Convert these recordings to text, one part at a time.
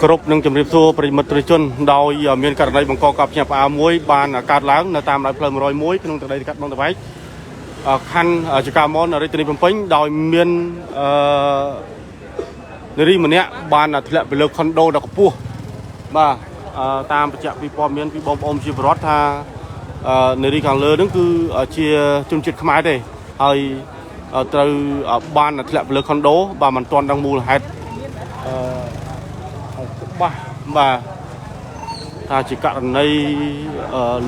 គ្រប់នឹងជំរាបសួរប្រិមិត្តជនដោយមានករណីបង្កកប់ញាប់អាមួយបានកើតឡើងនៅតាមដៃផ្លូវ101ក្នុងទឹកដីកាត់បងតវែកខណ្ឌចកាមនរាជធានីភ្នំពេញដោយមាននារីម្នាក់បានធ្លាក់ពីលើខុនដូដ៏ខ្ពស់បាទតាមបញ្ជាក់ពីព័ត៌មានពីបងប្អូនជាបរិវត្តថានារីខាងលើនឹងគឺជាជនជាតិខ្មែរទេហើយត្រូវបានធ្លាក់ពីលើខុនដូបាទមិនទាន់ដឹងមូលហេតុបាទថាជាករណី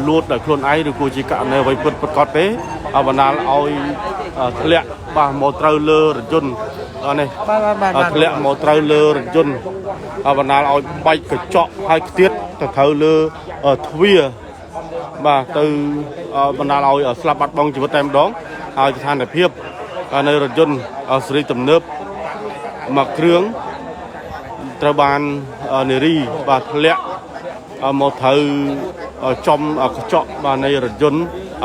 លួចដោយខ្លួនឯងឬក៏ជាករណីអ្វីពិតប្រាកដទេបណ្ដាលឲ្យធ្លាក់បាទមកត្រូវលើរថយន្តនេះធ្លាក់មកត្រូវលើរថយន្តបណ្ដាលឲ្យបែកកញ្ចក់ហើយខ្ទាតទៅត្រូវលើទ្វារបាទទៅបណ្ដាលឲ្យស្លាប់បាត់បង់ជីវិតតែម្ដងហើយស្ថានភាពនៅរថយន្តសេរីទំនើបមួយគ្រឿងត្រូវបាននារីបាទធ្លាក់មកត្រូវចំកញ្ចក់បាទនៃរថយន្ត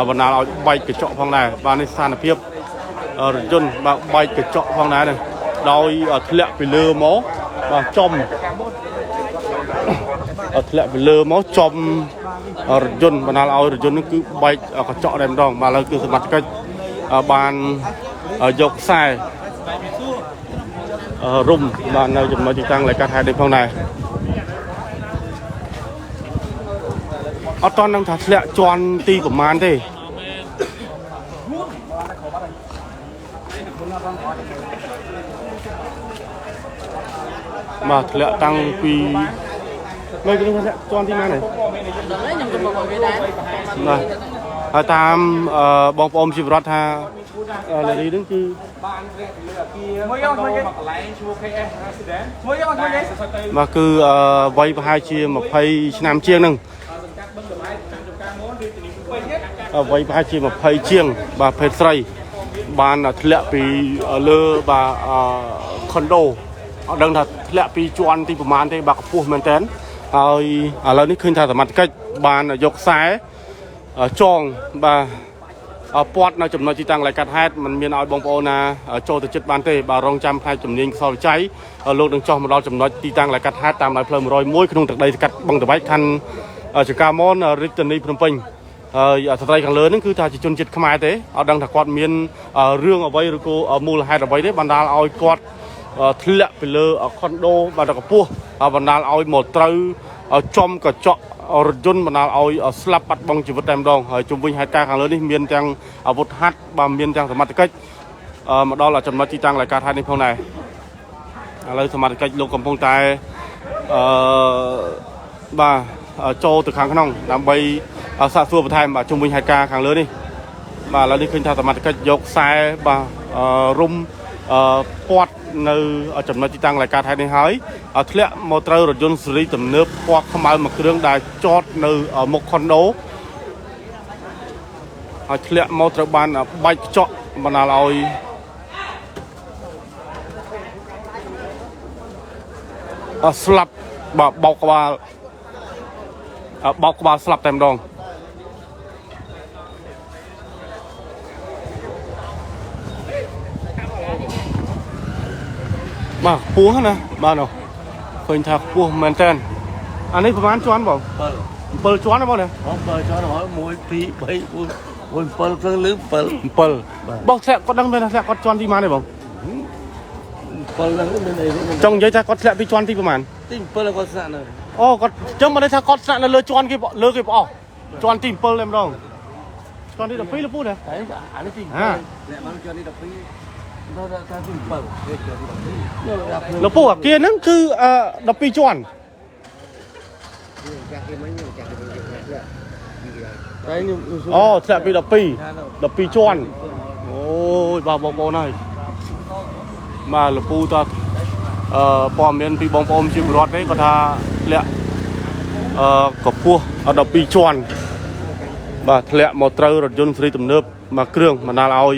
បណ្ដាលឲ្យបែកកញ្ចក់ផងដែរបាទនេះស្ថានភាពរថយន្តបាទបែកកញ្ចក់ផងដែរនេះដោយធ្លាក់ពីលើមកបាទចំធ្លាក់ពីលើមកចំរថយន្តបណ្ដាលឲ្យរថយន្តនេះគឺបែកកញ្ចក់តែម្ដងបាទឥឡូវគឺសមត្ថកិច្ចបានយកខ្សែរុំបាទនៅចំណុចទីតាំងលេខកាត់ហេតុនេះផងដែរអត់តនឹងថាធ្លាក់ជន់ទីប្រមាណទេបាទធ្លាក់តាំងពីនៅនេះធ្លាក់ជន់ទីណានេះបាទហើយតាមបងប្អូនជីវរដ្ឋថានារីនឹងគឺបាទគឺវ័យប្រហែលជា20ឆ្នាំជាងហ្នឹងវ័យប្រហែលជា20ជាងបាទភេទស្រីបានធ្លាក់ពីលើបាទខុនដូអត់ដឹងថាធ្លាក់ពីជាន់ទីប្រមាណទេបាទខ្ពស់មែនតើហើយឥឡូវនេះឃើញថាសមត្ថកិច្ចបានយកខ្សែចងបាទពាត់នៅចំណុចទីតាំងលេខកាត់ហេតុมันមានឲ្យបងប្អូនណាចូលទៅចិត្តបានទេបាទរងចាំផ្នែកជំនាញខ្សលចៃលោកនឹងចោះមកដល់ចំណុចទីតាំងលេខកាត់ហេតុតាមដៃផ្លូវ101ក្នុងទឹកដីកាត់បងតវែកខណ្ឌចកាមនរាជធានីភ្នំពេញហើយស្ត្រីខាងលើហ្នឹងគឺថាជាជនជាតិខ្មែរទេអត់ដឹងថាគាត់មានរឿងអ្វីឬក៏មូលហេតុអ្វីទេបណ្ដាលឲ្យគាត់ធ្លាក់ពីលើខុនដូបាទកម្ពស់បណ្ដាលឲ្យមកត្រូវចំកញ្ចក់រថយន្តបណ្ដាលឲ្យស្លាប់បាត់បង់ជីវិតតែម្ដងហើយជុំវិញហេតុការណ៍ខាងលើនេះមានទាំងអាវុធហត្ថបាទមានទាំងសមត្ថកិច្ចមកដល់ចំណុចទីតាំងលេខកាត់ហេតុនេះផងដែរឥឡូវសមត្ថកិច្ចលោកកំពុងតែបាទចូលទៅខាងក្នុងដើម្បីសាកសួរបន្ថែមបាទជុំវិញហេតុការណ៍ខាងលើនេះបាទឥឡូវនេះឃើញថាសមត្ថកិច្ចយកខ្សែបាទរុំពាត់នៅចំណុចទីតាំងលេខកាត់ហេតុនេះហើយធ្លាក់មកត្រូវរថយន្តសេរីទំនើបពណ៌ខ្មៅមួយគ្រឿងដែលចតនៅមុខខុនដូហើយធ្លាក់មកត្រូវបានបែកកញ្ចក់បណ្ដាលឲ្យស្លាប់បាទបោកក្បាលស្លាប់តែម្ដងបាទខ្ពស់ណាបាទនោះឃើញថាខ្ពស់មែនតើអានេះប្រហែលជាន់បង7ជាន់ណាបងណា7ជាន់ហើយ1 2 3 4 7គ្រឿងលឺ7បងធ្លាក់គាត់ដឹងទេថាធ្លាក់គាត់ជាន់ទីប៉ុន្មានទេបង7ហ្នឹងមានអីចង់និយាយថាគាត់ធ្លាក់ពីជាន់ទីប៉ុន្មានទី7គាត់ស្នាក់នៅអូគាត់ចឹងមិនដឹងថាគាត់ស្នាក់នៅលើជាន់គេលើគេប្អស់ជាន់ទី7តែម្ដងជាន់ទី12លពូណាអានេះទី7អ្នកមកជាន់ទី12លពូអាគារហ្នឹងគឺ12ជាន់អូធ្លាក់ពី12ជាន់អូយបាទបងប្អូនហើយបាទលពូតព័ត៌មានពីបងប្អូនជាពលរដ្ឋទេគាត់ថាធ្លាក់កម្ពស់12ជាន់បាទធ្លាក់មកត្រូវរថយន្តសេរីទំនើបមួយគ្រឿងបណ្ដាលឲ្យ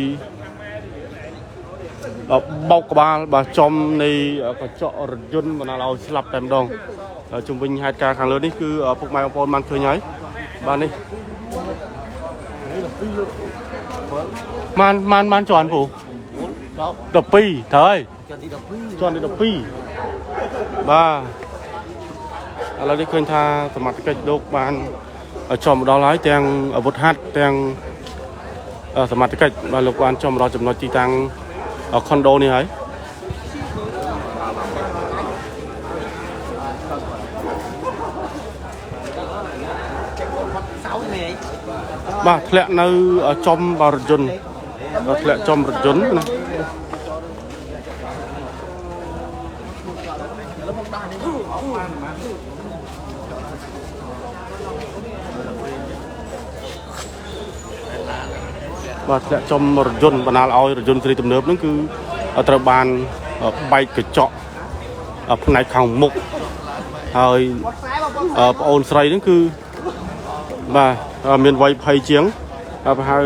បោកក្បាលបាទចំនៃកញ្ចក់រថយន្តបណ្ដាលឲ្យស្លាប់តែម្ដងជុំវិញហេតុការណ៍ខាងលើនេះគឺពុកម៉ែបងប្អូនបានឃើញហើយបាទនេះបានជាន់ពូ12ត្រូវហើយជាន់ទី12បាទ ឥឡូវនេះឃើញថាសមត្ថកិច្ចលោកបានចំមកដល់ហើយទាំងអាវុធហត្ថទាំងសមត្ថកិច្ចបានលោកបានចំដល់ចំណុចទីតាំងខុនដូនេះហើយបាទធ្លាក់នៅចំបរយន្តធ្លាក់ចំរថយន្តណាបាទធ្លាក់ចំរថយន្តបណ្ដាលឲ្យរថយន្តសេរីទំនើបហ្នឹងគឺត្រូវបានបែកកញ្ចក់ផ្នែកខាងមុខហើយប្អូនស្រីហ្នឹងគឺបាទមានវ័យ20ជាងប្រហែល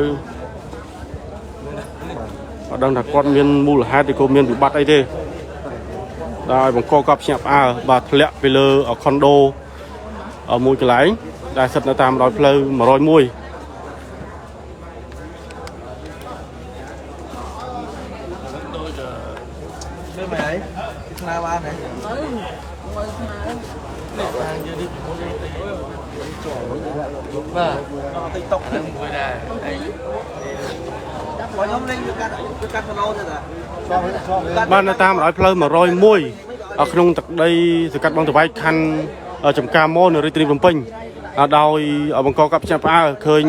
អត់ដឹងថាគាត់មានមូលហេតុឬក៏មានវិបត្តិអីទេដោយបង្កកប់ភ្ញាក់ផ្អើលបាទធ្លាក់ពីលើខុនដូមួយកន្លែងដែលស្ថិតនៅតាមដោយផ្លូវ101Nào ăn này. Vâng. TikTok này. Có nhóm lên cái cắt thôi rồi. Ban ta tam nói plei 101 ở trong tận đây sự cắt băng từ vai khăn ở trong camo ở đây tìm Phnomដោយបង្កកប់ចាប់ផ្អើលឃើញ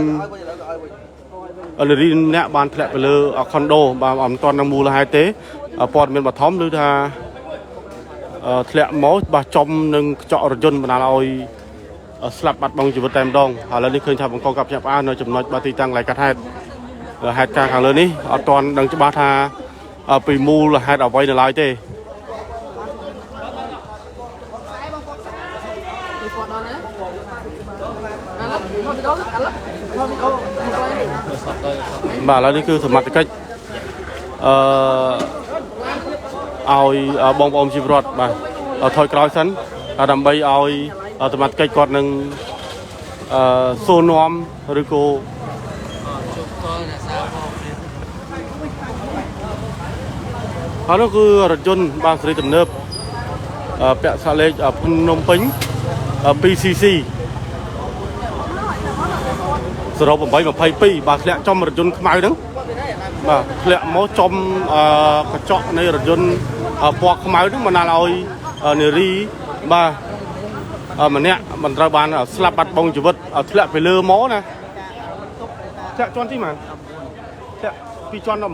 លរីអ្នកបានធ្លាក់ទៅលើខុនដូបាទអត់ទាន់នឹងមូលហេតុទេព័ត៌មានបឋមឬថាធ្លាក់មកបាទចំនឹងកញ្ចក់រថយន្តបណ្ដាលឲ្យស្លាប់បាត់បង់ជីវិតតែម្ដងឥឡូវនេះឃើញថាបង្កកប់ចាប់ផ្អើលនៅចំណុចបាទទីតាំងកន្លែងកាត់ហេតុការខាងលើនេះអត់ទាន់ដឹងច្បាស់ថាពីមូលហេតុអ្វីនៅឡើយទេបាទឥឡូវនេះគឺសមត្ថកិច្ចឲ្យបងប្អូនជីវរដ្ឋបាទថយក្រោយសិនដើម្បីឲ្យសមត្ថកិច្ចគាត់នឹងសួរនាំឬក៏ហើយនោះគឺរថយន្តបាទសេរីទំនើបពាក់សាកលេខភ្នំពេញ 2cc 0822បាទធ្លាក់ចំរថយន្តខ្មៅហ្នឹងបាទធ្លាក់មកចំកញ្ចក់នៃរថយន្តពណ៌ខ្មៅហ្នឹងបណ្ដាលឲ្យនារីបាទម្នាក់មិនត្រូវបានស្លាប់បាត់បង់ជីវិតធ្លាក់ពីលើមកណាធ្លាក់ជាន់ទីម៉ានធ្លាក់ពីជាន់19ល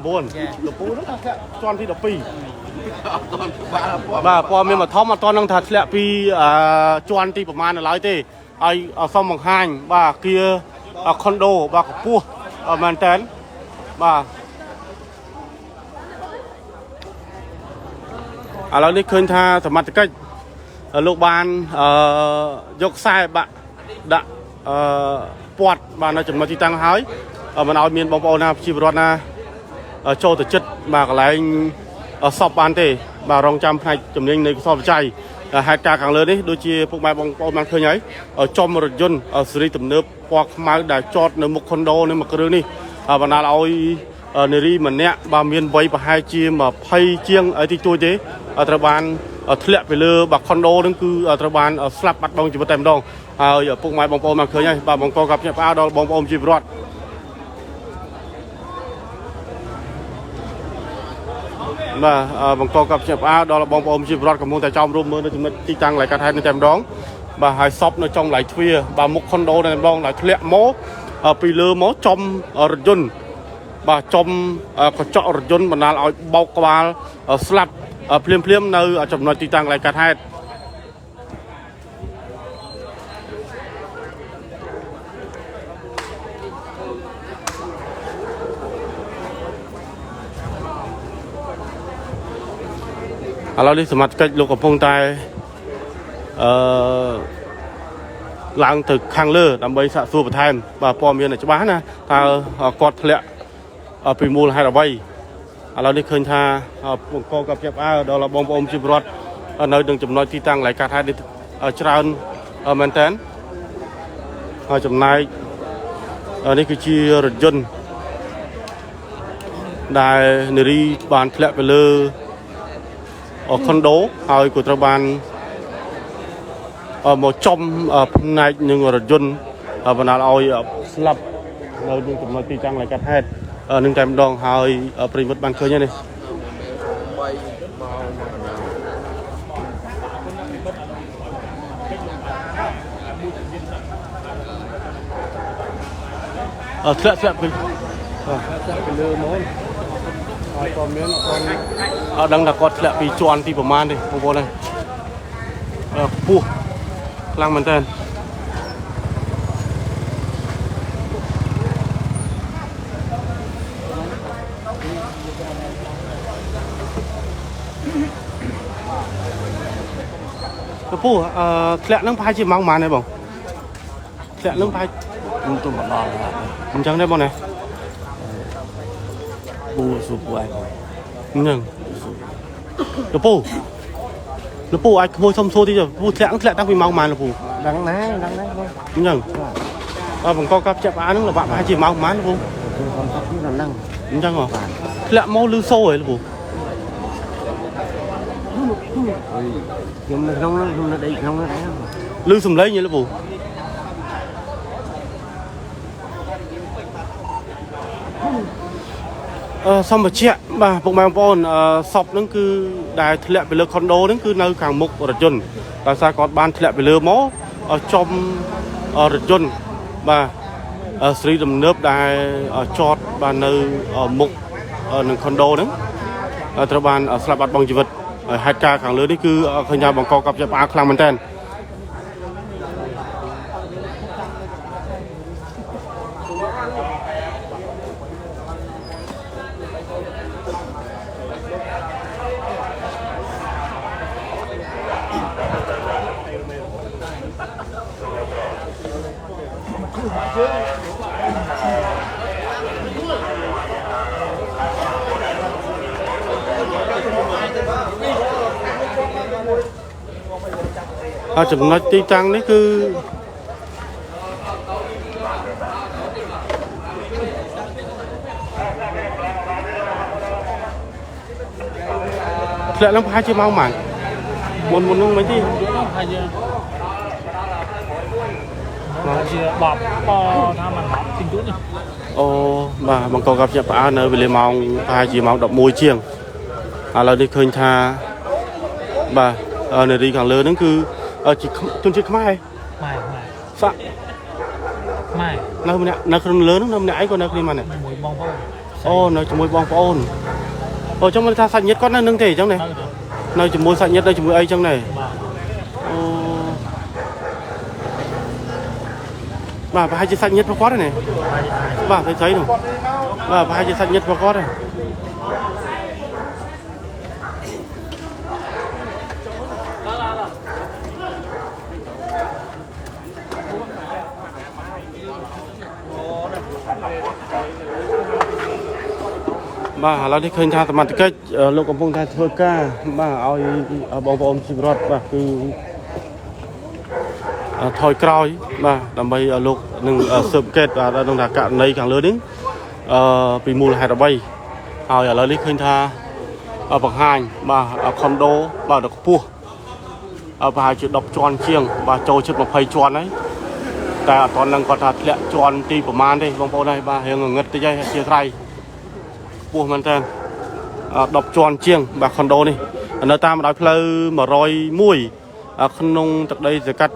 ពូហ្នឹងថាធ្លាក់ជាន់ទី12បាទព័ត៌មានបឋមអត់ទាន់នឹងថាធ្លាក់ពីជាន់ទីប្រមាណនៅឡើយទេឲ្យសុំបង្ហាញបាទគៀខុនដូបាទកម្ពស់មែនតើបាទឥឡូវនេះឃើញថាសមត្ថកិច្ចលោកបានយកខ្សែបាក់ដាក់ពាត់បាទនៅចំណុចទីតាំងហើយមិនឲ្យមានបងប្អូនណាជីវរដ្ឋណាចូលទៅចិត្តបាទកន្លែងសពបានទេបាទរងចាំផ្នែកជំនាញនៃកសលវិច័យហេតុការណ៍ខាងលើនេះដូចជាពុកម៉ែបងប្អូនបានឃើញហើយចំរថយន្តសេរីទំនើបពណ៌ខ្មៅដែលចតនៅមុខខុនដូនេះមួយគ្រឿងនេះបណ្ដាលឲ្យនារីម្នាក់បាទមានវ័យប្រហែលជា20ជាងអីទីទួយទេត្រូវបានធ្លាក់ពីលើបាទខុនដូនឹងគឺត្រូវបានស្លាប់បាត់បង់ជីវិតតែម្ដងហើយពុកម៉ែបងប្អូនបានឃើញហើយបាទបង្កកប់ភ្ញាក់ផ្អើលដល់បងប្អូនជីវរដ្ឋបាទបង្កកប់ភ្ញាក់ផ្អើលដល់បងប្អូនជីវរដ្ឋកំពុងតែចោមរួមមើលនៅចំណុចទីតាំងកន្លែងកាត់ហេតុនេះតែម្ដងបាទហើយសពនៅចុងកន្លែងទ្វារបាទមុខខុនដូតែម្ដងដែលធ្លាក់មកពីលើមកចំរថយន្តបាទចំកញ្ចក់រថយន្តបណ្ដាលឲ្យបោកក្បាលស្លាប់ភ្លាមនៅចំណុចទីតាំងកន្លែងកាត់ហេតុឥឡូវនេះសមត្ថកិច្ចលោកកំពុងតែឡើងទៅខាងលើដើម្បីសាកសួរបន្ថែមបាទព័ត៌មានច្បាស់ណាតើគាត់ធ្លាក់ពីមូលហេតុអ្វីឥឡូវនេះឃើញថាបង្កកប់ចាប់ផ្អើលដល់បងប្អូនជីវរដ្ឋនៅនឹងចំណុចទីតាំងកន្លែងកាត់ហេតុនេះច្រើនមែនតើហើយចំណែកនេះគឺជារថយន្តដែលនារីបានធ្លាក់ទៅលើខុនដូហើយក៏ត្រូវបាន một trong này nhưng mà dân và nào oi slap nơi những cái tí trang lại cắt hết nâng time đong hơi prim mất ban khơi nhá này thẹt cái lơ món còn miếng còn đang là con thẹt bị tròn thìประมาณ đi không có này pu lang mình tên pu thẹt nâng phai chỉ mang mà này bông thẹt nâng phai tôi một lò là mình chẳng đây bông này bu sụp của anh nhưng nó pu ai mua xong xô thì giờ pu thẹt đang bị mang mà là pu đắng nái nhưng bằng co cặp chẹp á nó là bạn hai chỉ mang má là pu còn có cái là năng nhưng hả thẹt mau lư xô rồi là pu nhưng mà không nó đây không nó đấy lư sầm lấy như là pu xong mà chuyện mà bụng mang bồn sọc nó cứ đài thẹn về lơ condo nó cứ nơi càng mục ở dân là sao còn ban thẹn về lơ mó ở trong ở dân và sử dụng nước đài chọt và nơi mục ở nông condo đó từ ban slap bát bằngជីវិត hai ca càng lớn đấy cứ khơi nhau bằng co cặp chập á khlang mình tên chừng nói tí tăng đấy cứ lại lắm hai chiếc máu mảng muốn mấy tí bọt tham ăn xin chút mà bằng cầu gặp chập á nơi về màu hai chiếc máu đậm môi chiêng là đi khơi tha bà này đi càng lớn nó cứ chỉ tuần trước mai sao mai nó không lớn nó nãy còn nó đi mà này nó chỉ môi bong ôn trong ta sạch nhất con nó nâng thể trong này nó chỉ môi sạch nhất đây chỉ môi ấy trong này bà hai chiếc sạch nhất vào quát này bà thấy rồi bà hai chiếc sạch nhất vào quát này bà là đi khơi tha tầm cách lúc công phong tha thưa ca bà ao bong bóng chim rót bà cứ thôi còi bà làm bay lúc nâng sớm kết và đang đặt cạn này càng lớn đến vì mùa hè bay hồi là đi khơi tha bậc hai bà condo bà được pua bà hai chữ đọc tròn chiêng bà trâu chữ một phây tròn đấy tại toàn đang còn thật lẹ tròn ti của man đây bong bóng này bà hiện ngất tới dây chia tay buộc mình tên đọc tròn chiêng bà condo này nơi ta mà nói pleu mà rồi mùi không nông tại đây giờ cắt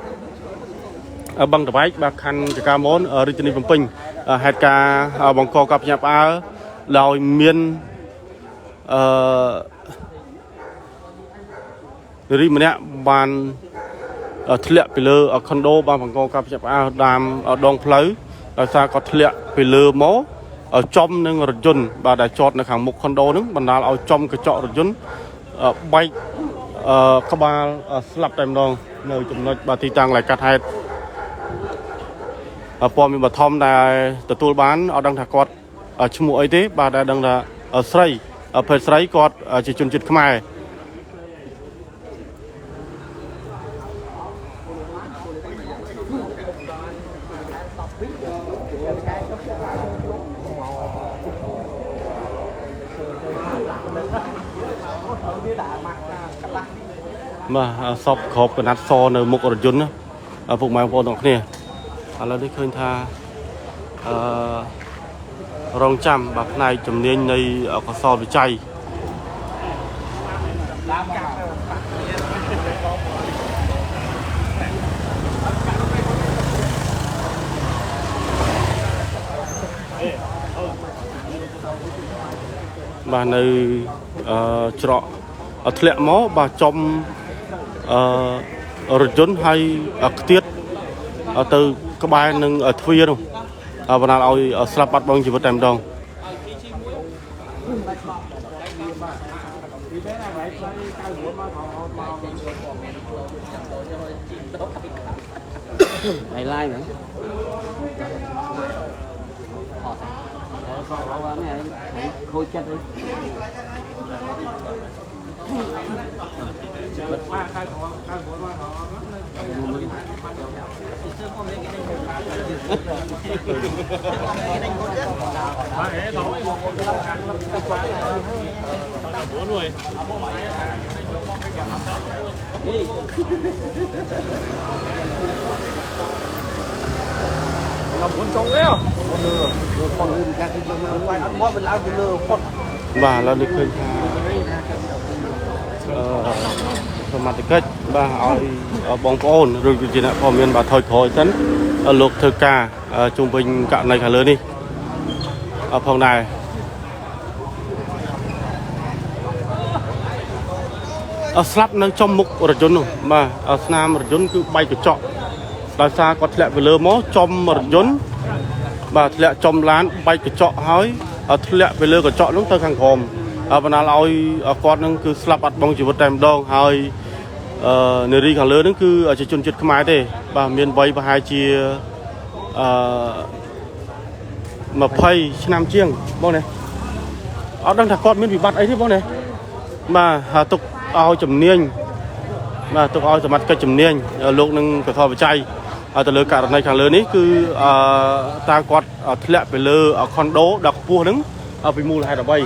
bằng tập bách bà khăn ca món ở Richard Phnom Penh hai ca bằng co cặp nhập á lòi miên đi mà nè bàn thẹn về lơ ở condo bằng co cặp nhập á đàm ở đông pleu là sao có thẹn về lơ mó ở trong nên rực dân bà đã chọn là hàng một condo nữa bạn nào ở trong cái chợ rực dân bay các ba slap tem đòn nơi chúng nó bà thi tăng lại cắt hết pom mình bà thom đã từ tour bán ở đang thạc quạt ở chung một ấy thế bà đã đang là ở sấy ở phần sấy quạt chỉ chun chít khmai mà sọc khop cái nát so nơi một rực dân ពុកម៉ែបងប្អូនទាំងគ្នាឥឡូវនេះឃើញថារងចាំបាទផ្នែកជំនាញនៃកសលវិច័យបាទនៅច្រកធ្លាក់មកបាទចំរថយន្តហើយខ្ទាតទៅក្បែរនឹងទ្វារនោះបណ្ដាលឲ្យស្លាប់បាត់បង់ជីវិតតែម្ដងMày like nữa. Khôi chết đi. Làm cuốn trống đấy à? Con lươn các cái trong ngoài ăn món mình làm cái lơ phật. បាទឥឡូវនេះឃើញថាសមាជិកបាទឲ្យបងប្អូនឬជាអ្នកព័ត៌មានបាទថយក្រោយសិនលោកធ្វើការជុំវិញករណីខាងលើនេះផងដែរស្លាប់នៅចំមុខរថយន្តនោះបាទស្នាមរថយន្តគឺបែកកញ្ចក់ដោយសារគាត់ធ្លាក់ទៅលើមកចំរថយន្តបាទធ្លាក់ចំឡានបែកកញ្ចក់ហើយធ្លាក់ទៅលើកញ្ចក់នោះទៅខាងក្រោមបណ្ដាលឲ្យគាត់នឹងគឺស្លាប់បាត់បង់ជីវិតតែម្ដងហើយនារីខាងលើនឹងគឺជាជនជាតិខ្មែរទេបាទមានវ័យប្រហែលជា20ឆ្នាំជាងបងណាអត់ដឹងថាគាត់មានវិបត្តិអីទេបងណាបាទទុកឲ្យជំនាញបាទទុកឲ្យសមត្ថកិច្ចជំនាញលោកនឹងកសលវិច័យទៅលើករណីខាងលើនេះគឺតើគាត់ធ្លាក់ទៅលើខុនដូដល់ខ្ពស់ហ្នឹងពីមូលហេតុអ្វី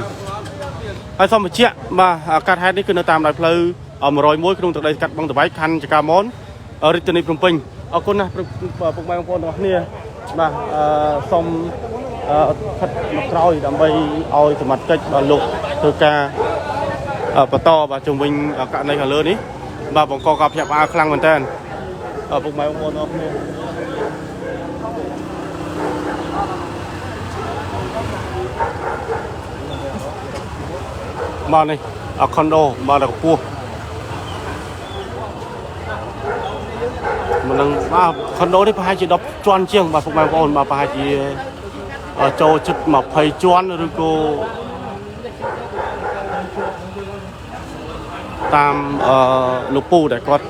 ហើយសូមបញ្ជាក់បាទកាត់ហេតុនេះគឺនៅតាមដៃផ្លូវ101ក្នុងទឹកដីកាត់បឹងតបែកខណ្ឌចកាមនរាជធានីភ្នំពេញអរគុណណាស់ពុកម៉ែបងប្អូនទាំងអស់គ្នាបាទសូមខិតមកក្រោយដើម្បីឲ្យសមត្ថកិច្ចបាទលោកធ្វើការបន្តបាទជុំវិញករណីខាងលើនេះបាទបង្កការភ្ញាក់ផ្អើលខ្លាំងមែនតើពុកម៉ែបងប្អូនទាំងអស់គ្នាបាទនេះខុនដូបាទកម្ពស់មិននឹងបាទខុនដូនេះប្រហែលជា10ជាន់ជាងបាទពុកម៉ែបងប្អូនបាទប្រហែលជាចូលជិត20ជាន់ឬក៏តាមលោកពូដែលគាត់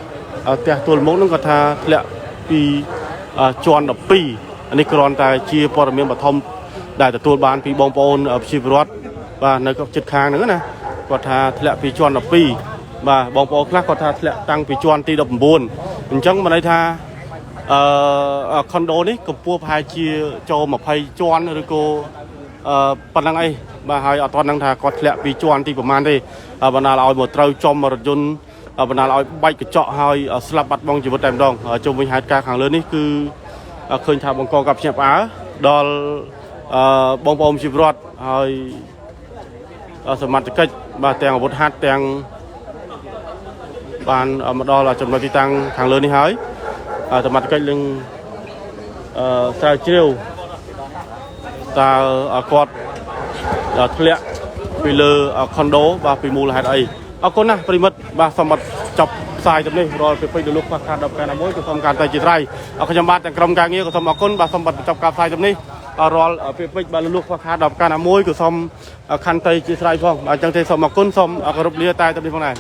ផ្ទះទួលមុខហ្នឹងគាត់ថាធ្លាក់ពីជាន់12នេះគ្រាន់តែជាព័ត៌មានបឋមដែលទទួលបានពីបងប្អូនប្រជាពលរដ្ឋបាទនៅក្នុងចិត្តខាងហ្នឹងណាគាត់ថាធ្លាក់ពីជាន់12បាទបងប្អូនខ្លះគាត់ថាធ្លាក់តាំងពីជាន់ទី19អញ្ចឹងមានន័យថាខុនដូនេះកម្ពស់ប្រហែលជាចូល20ជាន់ឬក៏ប៉ុណ្ណឹងអីបាទហើយអត់ទាន់ដឹងថាគាត់ធ្លាក់ពីជាន់ទីប្រមាណទេបណ្ដាលឲ្យមកត្រូវចំរថយន្តបណ្ដាលឲ្យបែកកញ្ចក់ហើយស្លាប់បាត់បង់ជីវិតតែម្ដងជុំវិញហេតុការណ៍ខាងលើនេះគឺឃើញថាបង្កការភ្ញាក់ផ្អើលដល់បងប្អូនជីវរដ្ឋហើយសមត្ថកិច្ចបាទទាំងអាវុធហត្ថទាំងបានមកដល់ចំណុចទីតាំងខាងលើនេះហើយសមត្ថកិច្ចនឹងស្រាវជ្រាវតើគាត់ធ្លាក់ពីលើខុនដូបាទពីមូលហេតុអីអរគុណណាស់ប្រិមិត្តបាទសូមចប់ផ្សាយទៅនេះរាល់ពេលពេញលោកខ្វះខាតដល់ប្រការណាមួយក៏សូមការតែជាត្រៃខ្ញុំបាទទាំងក្រុមការងារក៏សូមអរគុណបាទសូមបញ្ចប់ការផ្សាយទៅនេះរាល់ពេលពេញបាទលោកខ្វះខាតដល់ប្រការណាមួយក៏សូមខន្តីជាស្រ័យផងបាទអញ្ចឹងទេសូមអរគុណសូមគោរពលាតែទៅនេះផងដែរ